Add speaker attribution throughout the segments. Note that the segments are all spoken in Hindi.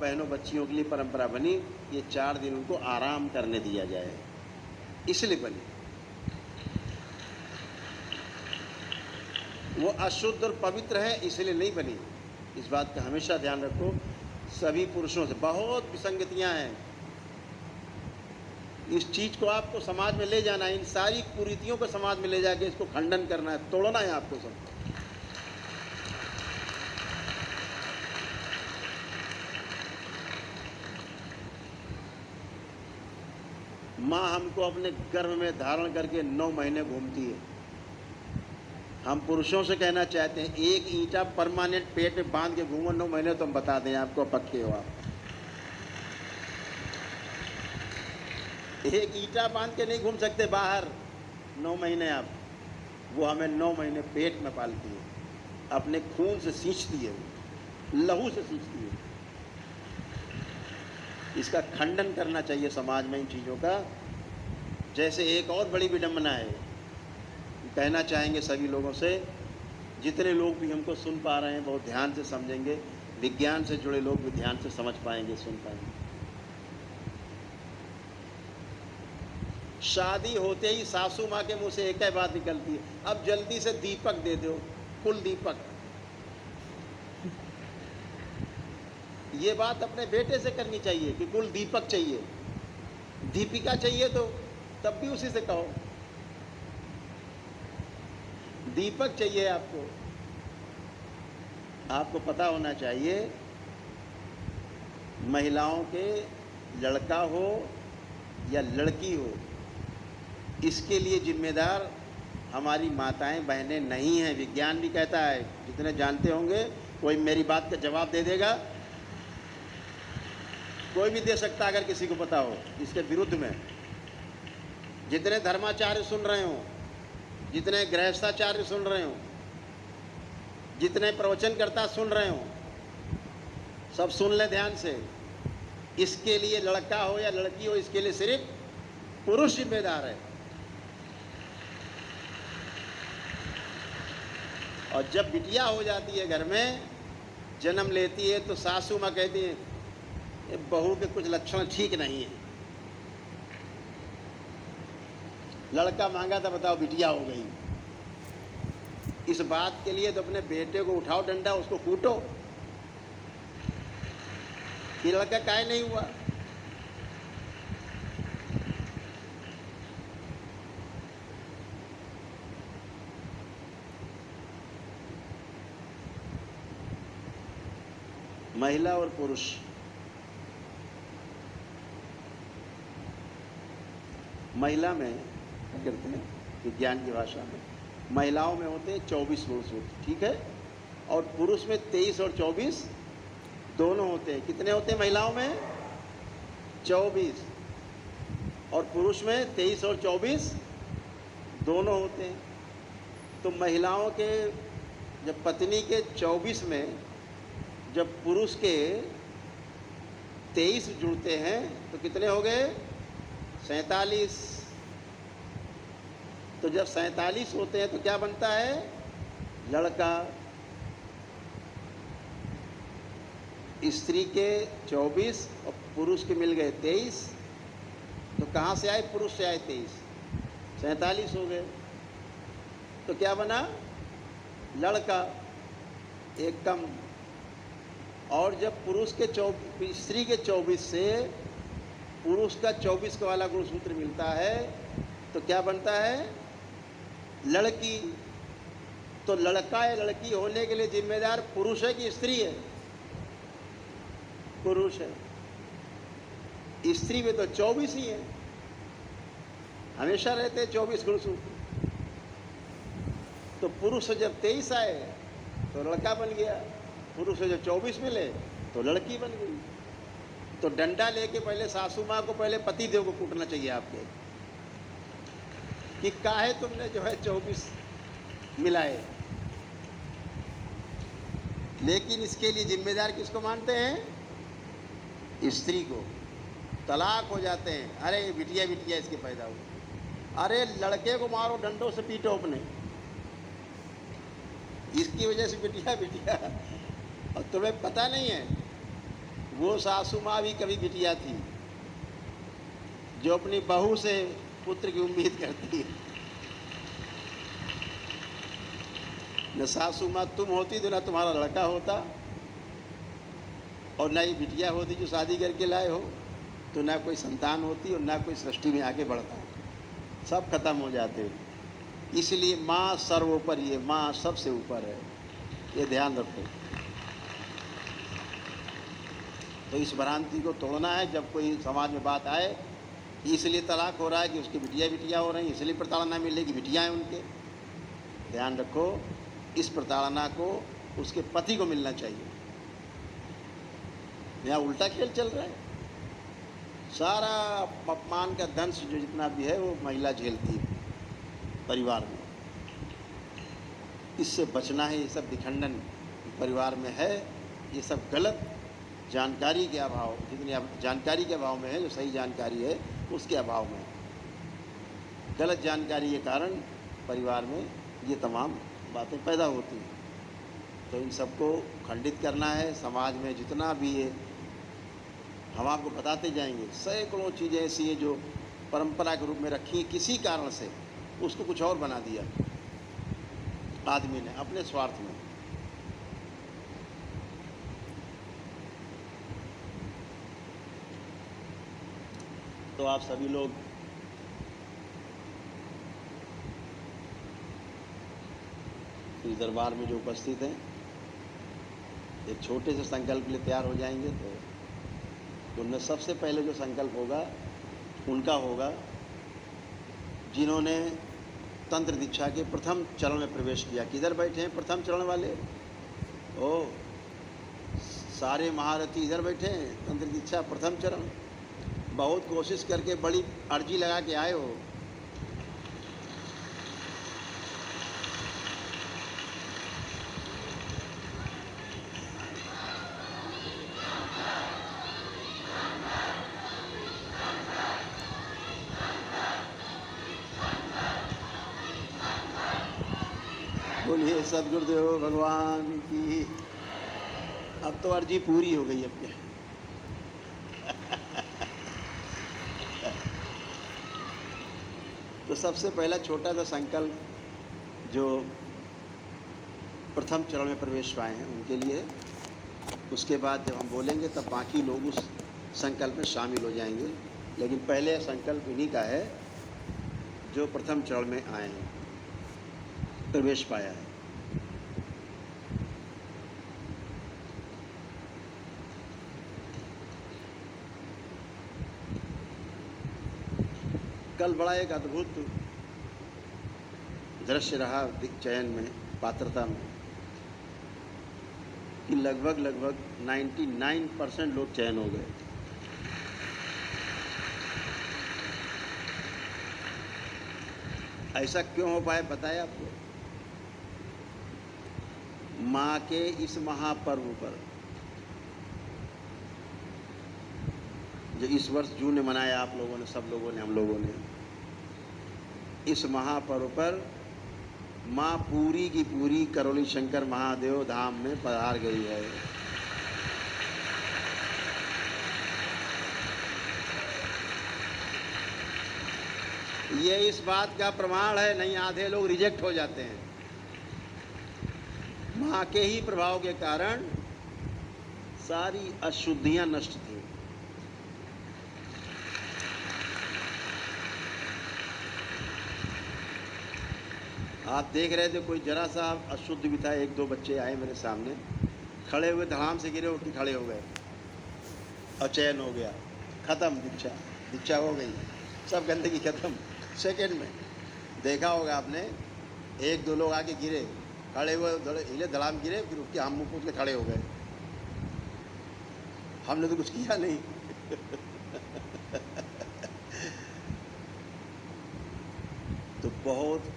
Speaker 1: बहनों बच्चियों के लिए परंपरा बनी, ये 4 दिन उनको आराम करने दिया जाए, इसलिए बनी। वो अशुद्ध और पवित्र है इसलिए नहीं बनी। इस बात का हमेशा ध्यान रखो। सभी पुरुषों से बहुत विसंगतियां हैं, इस चीज़ को आपको समाज में ले जाना है, इन सारी कुरीतियों को समाज में ले जाके इसको खंडन करना है, तोड़ना है आपको सब। माँ हमको अपने गर्भ में धारण करके 9 महीने घूमती है। हम पुरुषों से कहना चाहते हैं, एक ईंटा परमानेंट पेट में बांध के घूमो 9 महीने, तो हम बता दें आपको पक्के हो आप। एक ईंटा बांध के नहीं घूम सकते बाहर 9 महीने आप। वो हमें 9 महीने पेट में पालती है, अपने खून से सींचती है, लहू से सींचती है। इसका खंडन करना चाहिए समाज में इन चीज़ों का। जैसे एक और बड़ी विडंबना है, कहना चाहेंगे सभी लोगों से, जितने लोग भी हमको सुन पा रहे हैं बहुत ध्यान से समझेंगे, विज्ञान से जुड़े लोग भी ध्यान से समझ पाएंगे, सुन पाएंगे। शादी होते ही सासू माँ के मुंह से एक ही बात निकलती है, अब जल्दी से दीपक दे दो, कुल दीपक। ये बात अपने बेटे से करनी चाहिए कि कुल दीपक चाहिए, दीपिका चाहिए, तो तब भी उसी से कहो दीपक चाहिए आपको। आपको पता होना चाहिए, महिलाओं के लड़का हो या लड़की हो, इसके लिए जिम्मेदार हमारी माताएं बहनें नहीं हैं। विज्ञान भी कहता है, जितने जानते होंगे, कोई मेरी बात का जवाब दे देगा, कोई भी दे सकता अगर किसी को पता हो इसके विरुद्ध में। जितने धर्माचार्य सुन रहे हो, जितने गृहस्थाचार्य सुन रहे हो, जितने प्रवचनकर्ता सुन रहे हो, सब सुन ले ध्यान से। इसके लिए लड़का हो या लड़की हो, इसके लिए सिर्फ पुरुष जिम्मेदार है। और जब बिटिया हो जाती है, घर में जन्म लेती है, तो सासू माँ कहती है बहू के कुछ लक्षण ठीक नहीं है। लड़का मांगा था, बताओ बिटिया हो गई। इस बात के लिए तो अपने बेटे को उठाओ डंडा, उसको कूटो कि लड़का काहे नहीं हुआ। महिला और पुरुष, महिला में क्या करते हैं विज्ञान की भाषा में, महिलाओं में होते हैं 24 गुणसूत्र, ठीक है, और पुरुष में 23 और 24 दोनों होते हैं। कितने होते हैं महिलाओं में? 24, और पुरुष में 23 और 24 दोनों होते हैं। तो महिलाओं के जब पत्नी के 24 में जब पुरुष के 23 जुड़ते हैं तो कितने हो गए? 47। तो जब 47 होते हैं तो क्या बनता है? लड़का। स्त्री के 24 और पुरुष के मिल गए 23, तो कहाँ से आए? पुरुष से आए 23, 47 हो गए। तो क्या बना? लड़का, एक कम। और जब पुरुष के स्त्री के 24 से पुरुष का 24 का वाला गुणसूत्र मिलता है तो क्या बनता है? लड़की। तो लड़का या लड़की होने के लिए जिम्मेदार पुरुष है कि स्त्री है? पुरुष है। स्त्री में तो 24 ही है, हमेशा रहते हैं 24 गुणसूत्र। तो पुरुष से जब 23 आए तो लड़का बन गया, पुरुष से जब 24 मिले तो लड़की बन गई। तो डंडा लेके पहले सासू माँ को, पहले पति देव को कूटना चाहिए आपके कि काहे तुमने जो है 24 मिलाए। लेकिन इसके लिए जिम्मेदार किसको मानते हैं? स्त्री को। तलाक हो जाते हैं, अरे बिटिया बिटिया इसके पैदा हुए। अरे लड़के को मारो, डंडों से पीटो अपने, इसकी वजह से बिटिया बिटिया। और तुम्हें पता नहीं है वो सासू माँ भी कभी बिटिया थी जो अपनी बहू से पुत्र की उम्मीद करती है। न सासू माँ तुम होती तो ना तुम्हारा लड़का होता, और ना ही बिटिया होती जो शादी करके लाए हो, तो ना कोई संतान होती और ना कोई सृष्टि में आगे बढ़ता, सब खत्म हो जाते। इसलिए माँ सर्वोपरि है, माँ सबसे ऊपर है, ये ध्यान रखो। तो इस भ्रांति को तोड़ना है। जब कोई समाज में बात आए कि इसलिए तलाक हो रहा है कि उसकी बिटिया हो रही हैं, इसलिए प्रताड़ना मिलेगी, बिटियाँ हैं उनके, ध्यान रखो इस प्रताड़ना को उसके पति को मिलना चाहिए। यहाँ उल्टा खेल चल रहा है। सारा अपमान का दंश जो जितना भी है वो महिला झेलती है परिवार में। इससे बचना है। ये सब विखंडन परिवार में है, ये सब गलत जानकारी के अभाव, जितनी जानकारी के अभाव में है, जो सही जानकारी है उसके अभाव में, गलत जानकारी के कारण परिवार में ये तमाम बातें पैदा होती हैं। तो इन सबको खंडित करना है। समाज में जितना भी है हम आपको बताते जाएंगे। सैकड़ों चीज़ें ऐसी हैं जो परंपरा के रूप में रखी, किसी कारण से उसको कुछ और बना दिया आदमी ने अपने स्वार्थ में। तो आप सभी लोग इस दरबार में जो उपस्थित हैं, एक छोटे से संकल्प के लिए तैयार हो जाएंगे। तो उनमें सबसे पहले जो संकल्प होगा उनका होगा जिन्होंने तंत्र दीक्षा के प्रथम चरण में प्रवेश किया। किधर बैठे हैं प्रथम चरण वाले? ओ, सारे महारथी इधर बैठे हैं, तंत्र दीक्षा प्रथम चरण। बहुत कोशिश करके बड़ी अर्जी लगा के आए हो। बोलिए सद्गुरुदेव भगवान की। अब तो अर्जी पूरी हो गई अपने। तो सबसे पहला छोटा सा संकल्प जो प्रथम चरण में प्रवेश पाए हैं उनके लिए। उसके बाद जब हम बोलेंगे तब बाकी लोग उस संकल्प में शामिल हो जाएंगे। लेकिन पहले संकल्प इन्हीं का है जो प्रथम चरण में आए हैं, प्रवेश पाया है। कल बड़ा एक अद्भुत दृश्य रहा चयन में, पात्रता में, कि लगभग 99% लोग चयन हो गए। ऐसा क्यों हो पाया बताया आपको? माँ के इस महापर्व पर जो इस वर्ष जून में मनाया आप लोगों ने, सब लोगों ने, हम लोगों ने, इस महापर्व पर माँ पूरी की पूरी करौली शंकर महादेव धाम में पधार गई है। ये इस बात का प्रमाण है, नहीं आधे लोग रिजेक्ट हो जाते हैं। माँ के ही प्रभाव के कारण सारी अशुद्धियां नष्ट थी। आप देख रहे थे कोई जरा सा अशुद्ध भी था, एक दो बच्चे आए मेरे सामने, खड़े हुए धड़ाम से गिरे, उठ के खड़े हो गए और चयन हो गया, ख़त्म, दीक्षा हो गई, सब गंदगी ख़त्म सेकेंड में। देखा होगा आपने, एक दो लोग आके गिरे, खड़े हुए, हिले धड़ाम गिरे, फिर उठ के हम मुँह पूछ के खड़े हो गए। हमने तो कुछ किया नहीं। तो बहुत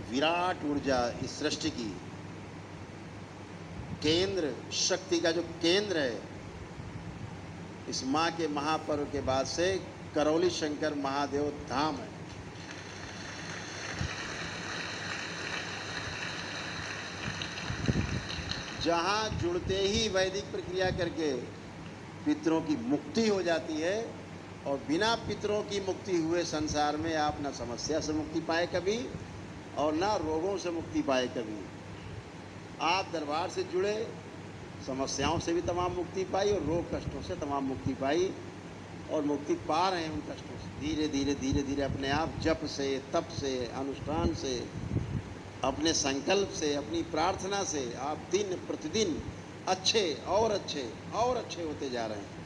Speaker 1: विराट ऊर्जा इस सृष्टि की, केंद्र शक्ति का जो केंद्र है, इस माँ के महापर्व के बाद से करौली शंकर महादेव धाम है। जहाँ जुड़ते ही वैदिक प्रक्रिया करके पितरों की मुक्ति हो जाती है। और बिना पितरों की मुक्ति हुए संसार में आप ना समस्या से मुक्ति पाए कभी और ना रोगों से मुक्ति पाए कभी। आप दरबार से जुड़े, समस्याओं से भी तमाम मुक्ति पाई और रोग कष्टों से तमाम मुक्ति पाई और मुक्ति पा रहे हैं उन कष्टों से धीरे धीरे धीरे धीरे अपने आप, जप से, तप से, अनुष्ठान से, अपने संकल्प से, अपनी प्रार्थना से आप दिन प्रतिदिन अच्छे और अच्छे और अच्छे होते जा रहे हैं।